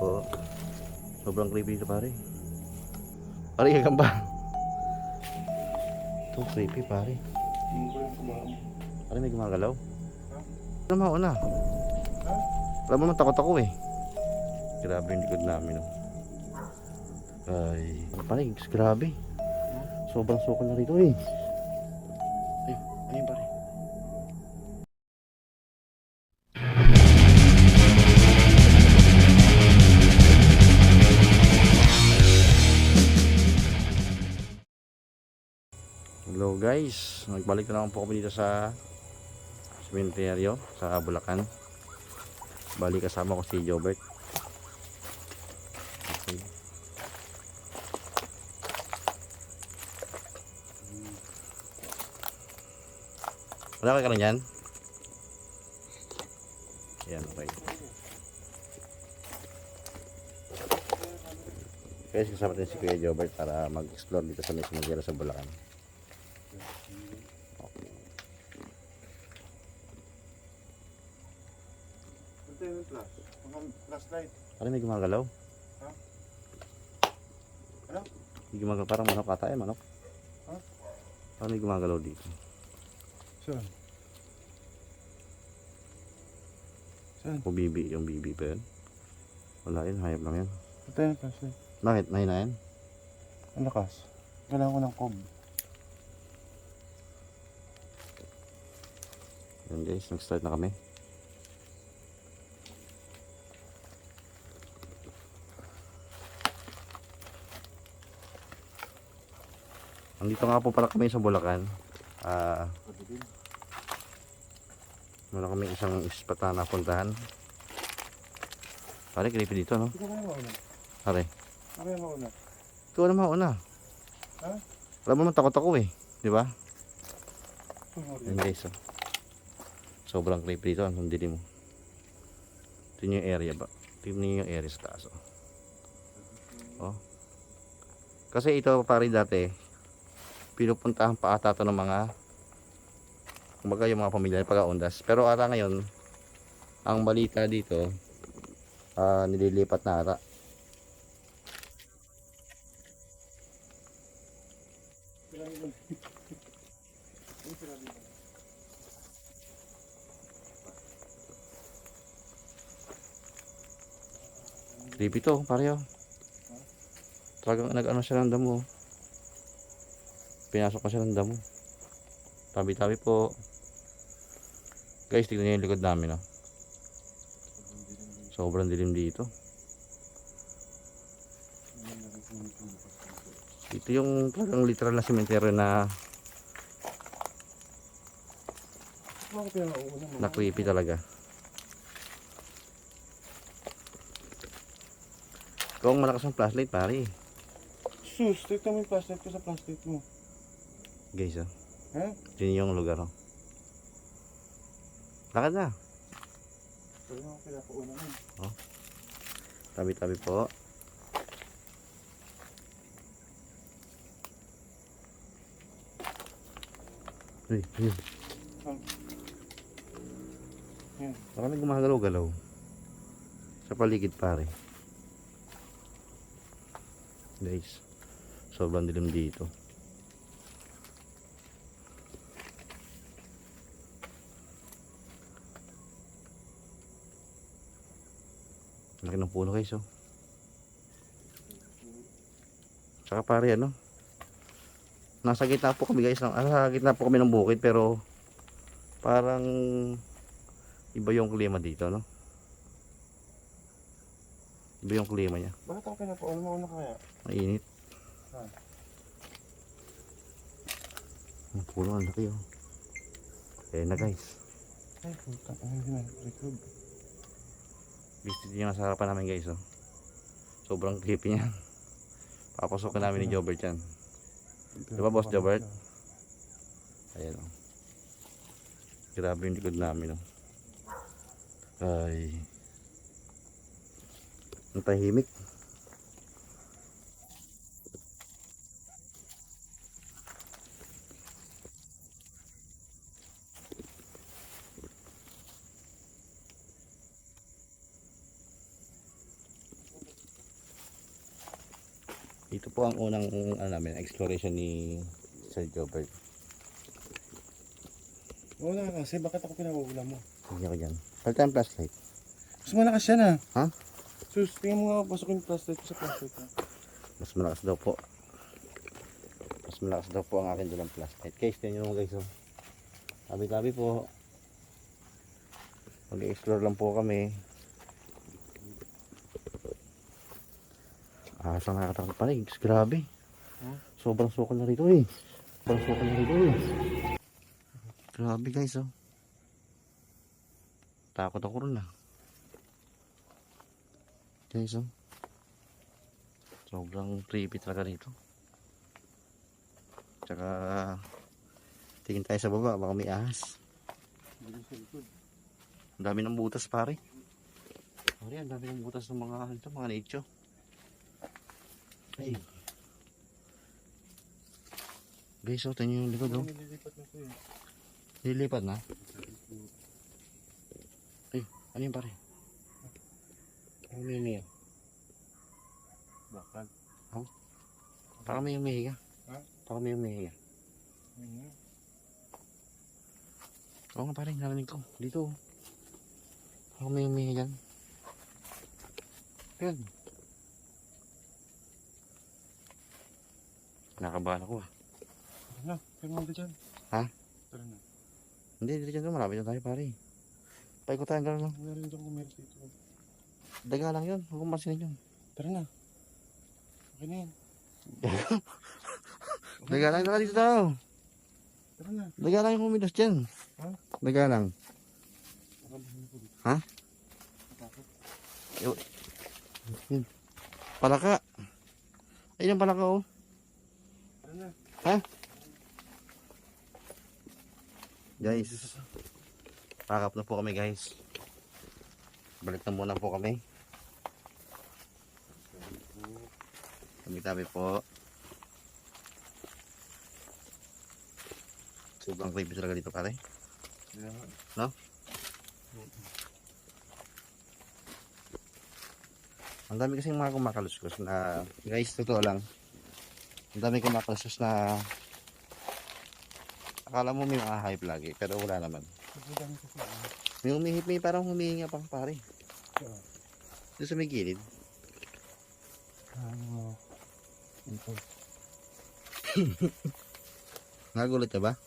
Oo. Sobrang creepy ito pare. Pare, gagamba. Ito, creepy pare. Pare, may gumagalaw. Ano mauna? Alam mo naman takot ako eh. Grabe yung likod namin oh. Ay, pare, grabe. Sobrang sukal na rito eh. Ay, ayun pare. Hello guys, nagbalik na naman po kami dito sa sementeryo sa Bulacan. Balik kasama ko si Jobert. Okay. Wala ka na dyan? Ayan, okay. Guys, kasama din si Kuya Jobert para mag-explore dito sa may sementeryo sa Bulacan. Okay. Ito yung flashlight. Parang may gumagalaw. Ha? Ano? May gumagalaw, parang manok ata eh, manok. Ha? Parang may gumagalaw dito. Saan? Saan? O bibi, yung bibi pa yun. Wala yun, hayop lang yan. Ito yung flashlight. Bakit? Mahina yan? Ang lakas. Kailangan ko ng cob. Yan guys, nag-start na kami. Andito nga po pala kami sa Bulacan. Meron kami isang spot na napuntahan. Pare, creepy dito, no? Ikaw kaya mauna? Pare, Kaya mauna? ikaw na mauna. Ha? Alam mo naman takot ako eh. Di ba? Sorry. Yan guys, oh. Sobrang creepy dito. Ang dilim mo. Ito yung area ba? Ito yung area sa taas, oh. Oh. Kasi ito pare dati, pinupuntahan pa ata ito ng mga, kumbaga yung mga pamilya ng pag-aundas. Pero ata ngayon, ang balita dito, nililipat na ata. Creepy to, pare, oh. Talagang nag-ano siya ng damo. Pinasok ko siya ng damo. Tabi-tabi po. Guys, tignan niyo yung likod namin, oh. Sobrang dilim dito. Ito yung talagang literal na sementeryo na Bakit kaya mauna mo? creepy talaga. Ikaw ang malakas ng flashlight, pare. Sus, tignan mo yung flashlight ko sa flashlight mo. Guys, oh. Ha? Yun yung lugar, oh. Lakad na. Kaya mo pinapauna mo. Oh. Tabi-tabi po. Uy, yun. Yan. Baka may gumagalaw-galaw. Sa paligid, pare. Guys, sobrang dilim dito. Laki ng puno guys, oh. Saka pare, ano, nasa gitna po kami guys, nasa gitna po kami ng bukid, pero parang iba yung klima dito, no? Iba yung klima niya. Bakit ako pinapauna mauna kaya? Mainit. Ah. Ang puno, ang laki, oh. Ayan na guys. Ay, puta. Ano yun? Record. Visit nyo sa harapan namin guys, oh. Sobrang creepy niya. Papasokin namin ni Jobert yan. Diba boss Jobert? Ayan, oh. Grabe yung likod namin, oh. Ay, ang tahimik. Ito po ang unang ano namin, exploration ni Sir Gilbert. Oo na kasi, bakit ako pinawawala mo? Hindi ko dyan. Palitan ang flashlight. Mas malakas yan ah. Ha? Sus, tingnan mo nga, pasok yung flashlight ko sa flashlight ha. Mas malakas daw po. Mas malakas daw po ang akin dalang flashlight. Guys, tingnan nyo naman guys. Oh. Tabi-tabi po. Mag-explore lang po kami. Saan nakakatakot pa rin? Grabe. Huh? Sobrang sukal na rito eh. Sobrang sukal na rito eh. Grabe guys oh. Takot ako rin ah. Guys oh. Sobrang creepy talaga rito. Tsaka tingin tayo sa baba, baka may ahas. Ang dami ng butas pare. Pare, ang dami ng butas ng mga nicho. Ay. Guys, oh, tingnan yung likod oh. Nililipat na ko eh. Nililipat na? Ay, ano yun pare? Ano may umiya? Bakal. Parang may umihiga. Ha? Parang may umihiga. Ayun. Oo nga pare, narinig ko. Dito oh. Parang may umihiga dyan. Yan. Nakabahan ako ah. Tara na, kaya mo dyan. Ha? Tara na. Hindi, dito dyan. Malapit na tayo pare. Paikot tayo gano'n. Meron dyan kumeros dito. Daga lang yun. Huwag kong masinin yun. Tara na. Okay na yan. Daga lang na dito daw. Tara na. Daga lang yung kumilos dyan. Ha? Daga lang. Nakabahan ako dito. Ha? Natakot. Yun. Palaka. Ayun ang palaka oh. Tara na. Ha? Guys. Pack up na po kami guys. Balik na muna po kami. Tabi-tabi po. Sobrang creepy talaga dito pare. No? Ang dami kasing mga kumakaluskos na guys, totoo lang. Ang dami kumakaluskos na akala mo may mga hype lagi pero wala naman. May umihip, may parang humihinga pang pare. Doon sa may gilid. Ito. Nagulat ka ba?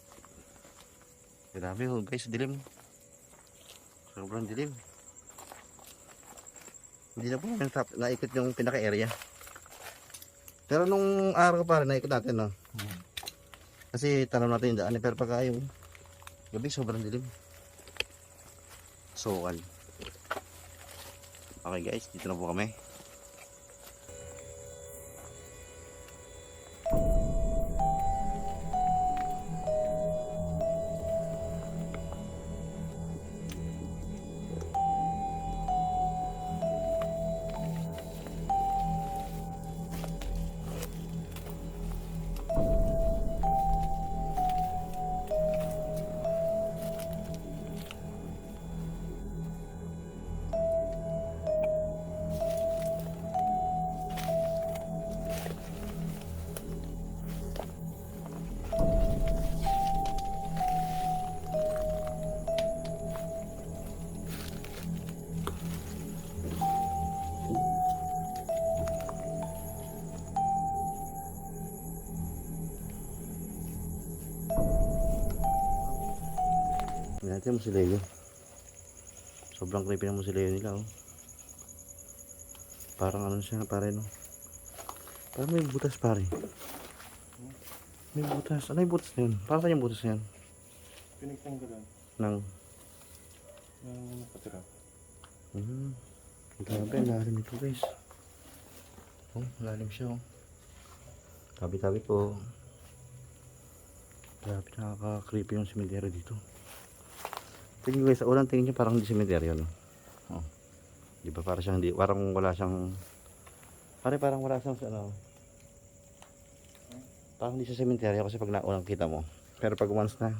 Grabe oh guys, dilim. Sobrang dilim. Hindi na po naikot yung pinaka-area. Pero nung araw pa rin, naikot natin no. Kasi tanong natin yung daan. Pero pagka yung gabi, sobrang dilim. Sokal. Okay guys, dito na po kami. Natin mo si Leo. Sobrang creepy ng musileo nila oh. Parang ano siya pare no. Parang may butas pare. May butas. Ano yung butas na yun? Parang saan yung butas na yan? Pinagtanggalan. Nang Patira. Grabe, lalim ito guys. Oh, lalim siya oh. Tabi-tabi po. Grabe, nakaka-creepy yung cemetery dito. Tingin guys, sa unang tingin nyo parang hindi cemetery no? Oh. Di ba parang siyang hindi, parang wala siyang parang wala siyang ano. Parang hindi siya cemetery kasi pag naunang kita mo. Pero pag once na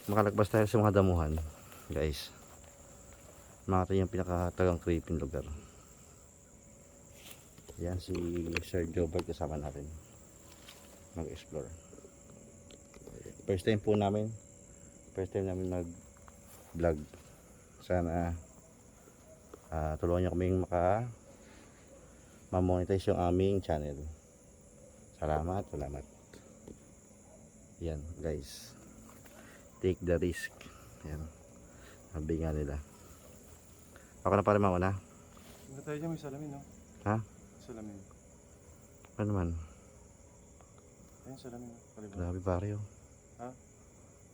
makalagpas tayo sa mga damuhan, guys, makita yung pinakatagang creepy lugar. Yan si Sir Jobert kasama natin mag-explore. First time namin mag vlog. Sana tulungan niyo kaming ma-monetize yung aming channel. Salamat. Yan guys, take the risk. Yan, sabi nga nila. Ako na pare mauna. Hindi tayo dyan, may salamin, no? Ha? Salamin. Ano naman? Ayun, salamin, no? Kaliwa. Grabe pare oh. Ha?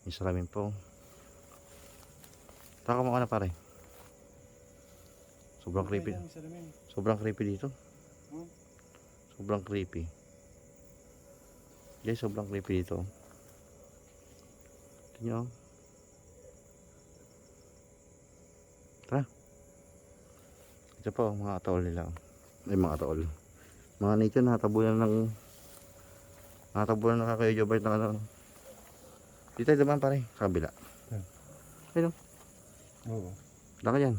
May salamin po. Taka mo ka na pare. Sobrang creepy. May salamin. Sobrang creepy dito. Hmm? Sobrang creepy. Guys, sobrang creepy dito. Tingnan nyo. Tara. Ito po, mga atoll nila. Ay, mga atoll. Mga nature, nakatabunan na kayo Jobert ng ano. Dito tayo naman pare, sa kabila. Yeah. Ayun. Oo. Laka dyan.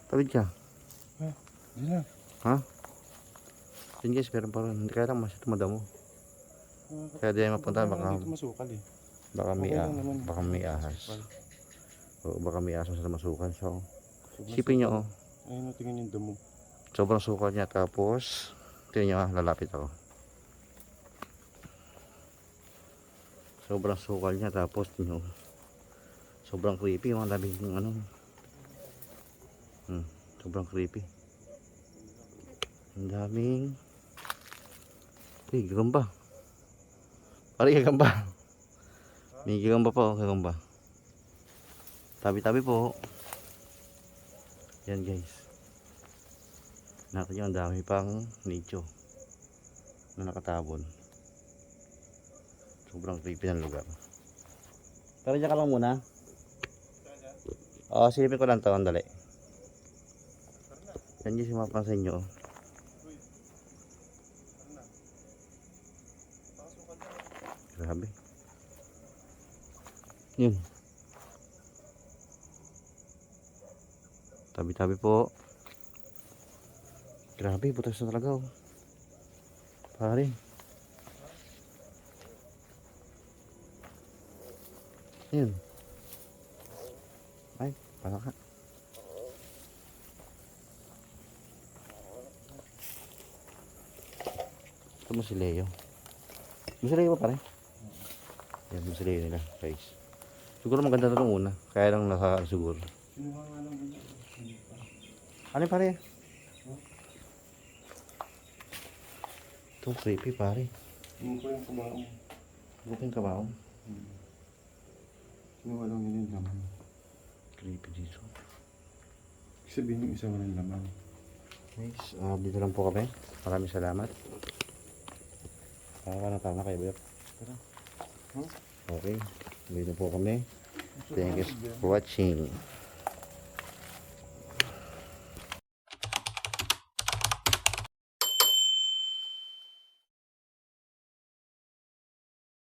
Tawid ka. Di na. Ha? Yun guys, pero parang hindi kaya lang masyado madamo. Kaya di tayo mapunta, baka Dito masukal eh. may Okay lang naman. baka may ahas. O baka may ahas sa masukan. So, Sobrang isipin nyo sukal. oh. Ayun, tingnan yung damo. Sobrang sukal niya, tapos tingnan nyo lalapit ako. Sobrang sukal niya, tapos tingnan nyo. Sobrang creepy, yung daming ano. Sobrang creepy. Ang daming gagamba. Pare gagamba. May gagamba pa oh, gagamba. Tabi-tabi po. Yan guys. Natin yung ang dami pang nicho na nakatabon. Sobrang creepy ng lugar. Pero dyan ka lang muna. Oo, silipin ko lang ito. Andali. Yan yung simapansin nyo. Grabe. Yun. Tabi-tabi po. Grabe, butas na talaga oh. Pare. Yun. Ay, parang ka. Ito mo si Leo. Mo si Leo ba pare? Yan, mo si Leo nila guys. Siguro maganda na itong una. Kaya lang nasa siguro. Kinuha nga lang ganyan. Ano yung pare? Ito creepy pare. Kinuha ko yung kumaong. Buking kabaong. Kinuha lang yun yung laman. Creepy dito. Ibig sabihin yung isa walang laman. Guys, dito lang po kami. Maraming salamat. Tara na kayo, Bert. Tara. Huh? Okay, dito po kami. Thank you for watching.